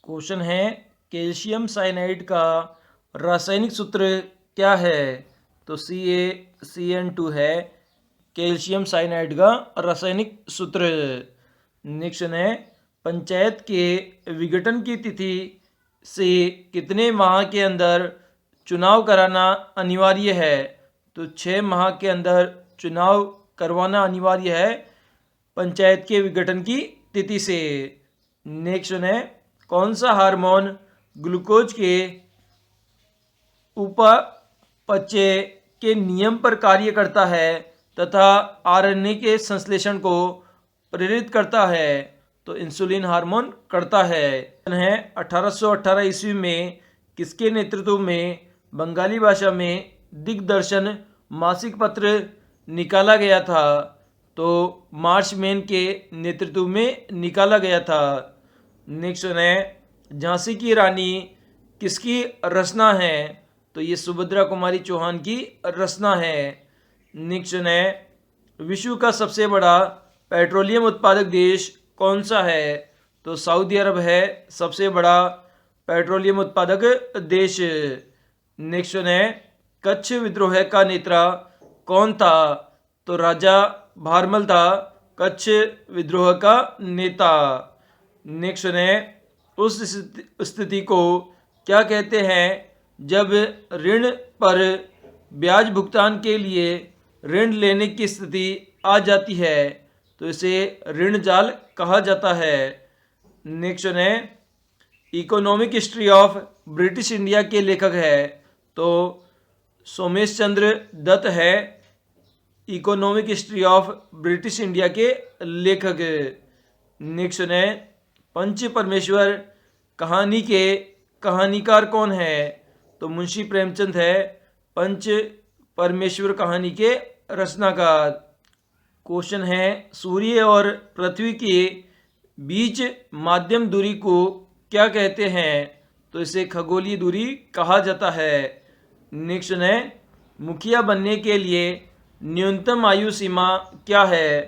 Question है calcium cyanide का रासायनिक सूत्र क्या है। तो CaCN2 है कैल्शियम साइनाइड का रासायनिक सूत्र। नेक्स्ट है पंचायत के विघटन की तिथि से कितने माह के अंदर चुनाव कराना अनिवार्य है। तो 6 माह के अंदर चुनाव करवाना अनिवार्य है पंचायत के विघटन की तिथि से। नेक्स्ट है कौन सा हार्मोन ग्लूकोज के उपापचय के नियम पर कार्य करता है तथा आरएनए के संश्लेषण को प्रेरित करता है। तो इंसुलिन हार्मोन करता है। 1818 ईस्वी में किसके नेतृत्व में बंगाली भाषा में दिग्दर्शन मासिक पत्र निकाला गया था। तो मार्च मेन के नेतृत्व में निकाला गया था। नेक्स्ट है झांसी की रानी किसकी रचना है। तो ये सुभद्रा कुमारी चौहान की रचना है। नेक्स्ट है विश्व का सबसे बड़ा पेट्रोलियम उत्पादक देश कौन सा है। तो सऊदी अरब है सबसे बड़ा पेट्रोलियम उत्पादक देश। नेक्स्ट है कच्छ विद्रोह का नेता कौन था। तो राजा भारमल था कच्छ विद्रोह का नेता। नेक्स्ट है उस स्थिति को क्या कहते हैं जब ऋण पर ब्याज भुगतान के लिए ऋण लेने की स्थिति आ जाती है। तो इसे ऋण जाल कहा जाता है। नेक्स्ट है economic history of British India के लेखक है। तो सोमेश चंद्र दत्त है economic history of British India के लेखक। नेक्स्ट है पंच परमेश्वर कहानी के कहानीकार कौन है। तो मुंशी प्रेमचंद है पंच परमेश्वर कहानी के रचनाकार। क्वेश्चन है सूर्य और पृथ्वी के बीच माध्यम दूरी को क्या कहते हैं। तो इसे खगोलीय दूरी कहा जाता है। नेक्स्ट है मुखिया बनने के लिए न्यूनतम आयु सीमा क्या है।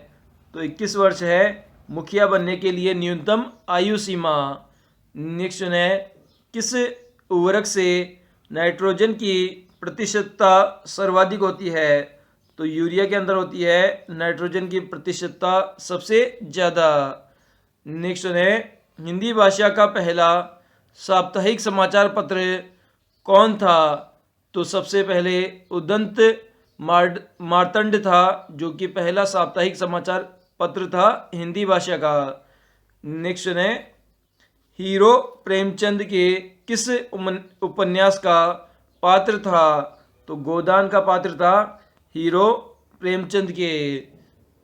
तो 21 वर्ष है मुखिया बनने के लिए न्यूनतम आयु सीमा। नेक्स्ट है किस उर्वरक से नाइट्रोजन की प्रतिशतता सर्वाधिक होती है। तो यूरिया के अंदर होती है नाइट्रोजन की प्रतिशतता सबसे ज़्यादा। नेक्स्ट है हिंदी भाषा का पहला साप्ताहिक समाचार पत्र कौन था। तो सबसे पहले उदंत मार्तंड था जो कि पहला साप्ताहिक समाचार पत्र था हिंदी भाषा का। नेक्स्ट है हीरो प्रेमचंद के किस उपन्यास का पात्र था। तो गोदान का पात्र था हीरो प्रेमचंद के।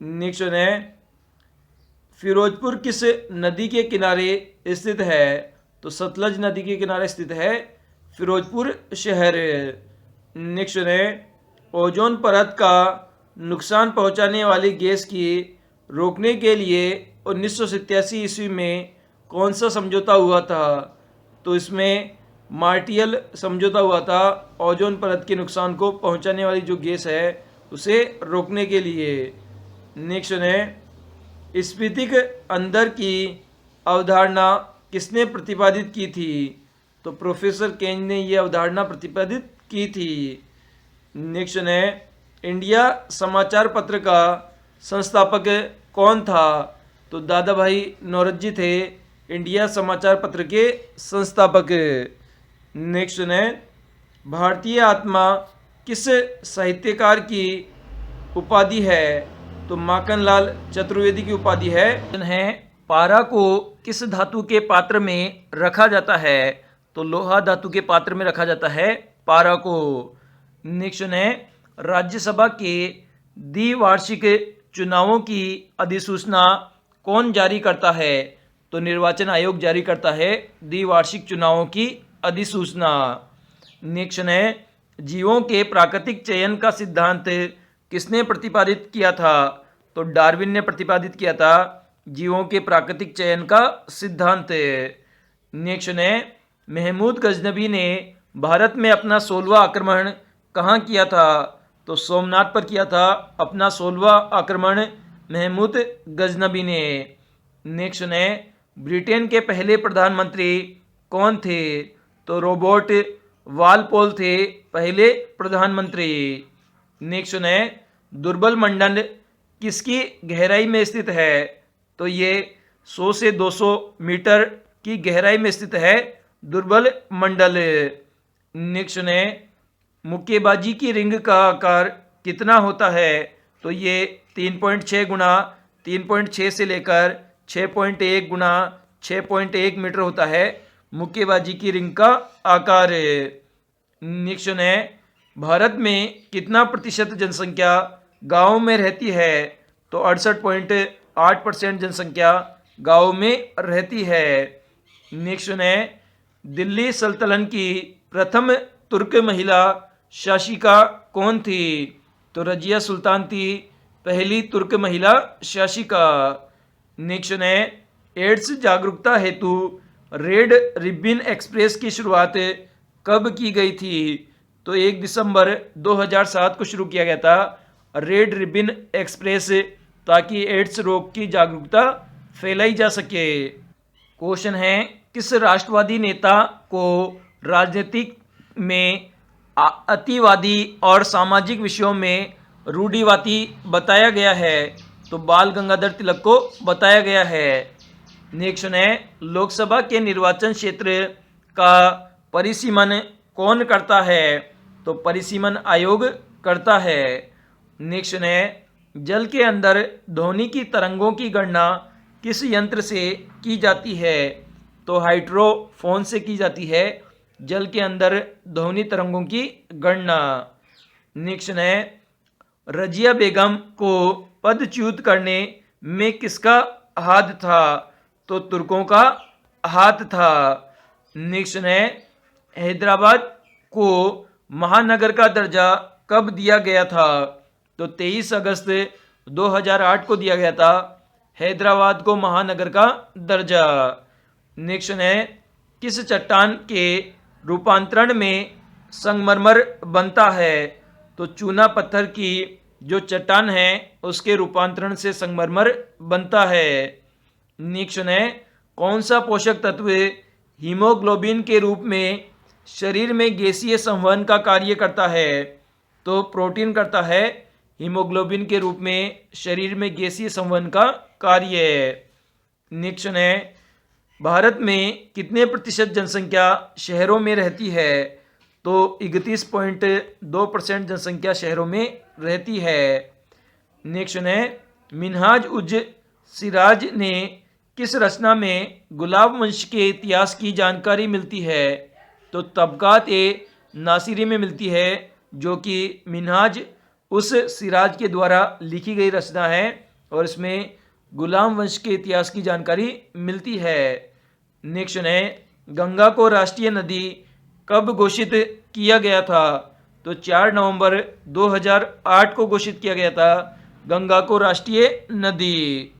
नेक्स्ट है फिरोजपुर किस नदी के किनारे स्थित है। तो सतलज नदी के किनारे स्थित है फिरोजपुर शहर। नेक्स्ट है ओजोन परत का नुकसान पहुंचाने वाली गैस की रोकने के लिए 1987 ईस्वी में कौन सा समझौता हुआ था। तो इसमें मार्टियल समझौता हुआ था ओजोन परत के नुकसान को पहुंचाने वाली जो गैस है उसे रोकने के लिए। नेक्स्ट है स्फटिक अंदर की अवधारणा किसने प्रतिपादित की थी। तो प्रोफेसर केन ने यह अवधारणा प्रतिपादित की थी। नेक्स्ट है इंडिया समाचार पत्र का संस्थापक कौन था। तो दादा भाई नौरोजी थे इंडिया समाचार पत्र के संस्थापक। नेक्स्ट है भारतीय आत्मा किस साहित्यकार की उपाधि है। तो माखनलाल चतुर्वेदी की उपाधि है पारा को किस धातु के पात्र में रखा जाता है। तो लोहा धातु के पात्र में रखा जाता है पारा को। नेक्स्ट है राज्यसभा के द्विवार्षिक चुनावों की अधिसूचना कौन जारी करता है। तो निर्वाचन आयोग जारी करता है द्विवार्षिक चुनावों की अधिसूचना। नेक्स्ट है जीवों के प्राकृतिक चयन का सिद्धांत किसने प्रतिपादित किया था। तो डार्विन ने प्रतिपादित किया था जीवों के प्राकृतिक चयन का सिद्धांत। नेक्स्ट है महमूद गजनबी ने भारत में अपना 16वां आक्रमण कहाँ किया था। तो सोमनाथ पर किया था अपना 16वां आक्रमण महमूद गजनबी ने। नेक्स्ट है ब्रिटेन के पहले प्रधानमंत्री कौन थे? तो रॉबर्ट वालपोल थे पहले प्रधानमंत्री। नेक्स्ट है, दुर्बल मंडल किसकी गहराई में स्थित है? तो ये 100 से 200 मीटर की गहराई में स्थित है दुर्बल मंडल। नेक्स्ट है, मुक्केबाजी की रिंग का आकार कितना होता है? तो ये 3.6 गुना 3.6 से लेकर 6.1 गुना 6.1 मीटर होता है मुक्केबाजी की रिंग का आकार। नेक्स्ट है, भारत में कितना प्रतिशत जनसंख्या गाँव में रहती है? तो 68.8% जनसंख्या गाँव में रहती है। नेक्स्ट है, दिल्ली सल्तनत की प्रथम तुर्क महिला शासिका कौन थी? तो रजिया सुल्तान थी पहली तुर्क महिला शासिका। नेक्स्ट है, एड्स जागरूकता हेतु रेड रिबन एक्सप्रेस की शुरुआत कब की गई थी? तो 1 दिसंबर 2007 को शुरू किया गया था रेड रिबन एक्सप्रेस, ताकि एड्स रोग की जागरूकता फैलाई जा सके। क्वेश्चन है, किस राष्ट्रवादी नेता को राजनीतिक में अतिवादी और सामाजिक विषयों में रूढ़िवादी बताया गया है? तो बाल गंगाधर तिलक को बताया गया है। नेक्स्ट है, लोकसभा के निर्वाचन क्षेत्र का परिसीमन कौन करता है? तो परिसीमन आयोग करता है। नेक्स्ट है, जल के अंदर ध्वनि की तरंगों की गणना किस यंत्र से की जाती है? तो हाइड्रोफोन से की जाती है जल के अंदर ध्वनि तरंगों की गणना। नेक्स्ट है, रजिया बेगम को पदच्युत करने में किसका हाथ था? तो तुर्कों का हाथ था। नेक्स्ट है, हैदराबाद को महानगर का दर्जा कब दिया गया था? तो 23 अगस्त 2008 को दिया गया था हैदराबाद को महानगर का दर्जा। नेक्स्ट है, किस चट्टान के रूपांतरण में संगमरमर बनता है? तो चूना पत्थर की जो चट्टान है उसके रूपांतरण से संगमरमर बनता है। नेक्स्ट है, कौन सा पोषक तत्व हीमोग्लोबिन के रूप में शरीर में गैसीय संवहन का कार्य करता है? तो प्रोटीन करता है हीमोग्लोबिन के रूप में शरीर में गैसीय संवहन का कार्य। नेक्स्ट है, भारत में कितने प्रतिशत जनसंख्या शहरों में रहती है? तो 31.2% जनसंख्या शहरों में रहती है। नेक्स्ट है, मिनहाज उज सिराज ने किस रचना में गुलाब वंश के इतिहास की जानकारी मिलती है? तो तबकात ए नासिरी में मिलती है, जो कि मिनहाज उस सिराज के द्वारा लिखी गई रचना है और इसमें गुलाम वंश के इतिहास की जानकारी मिलती है। नेक्स्ट है, गंगा को राष्ट्रीय नदी कब घोषित किया गया था? तो 4 नवंबर 2008 को घोषित किया गया था गंगा को राष्ट्रीय नदी।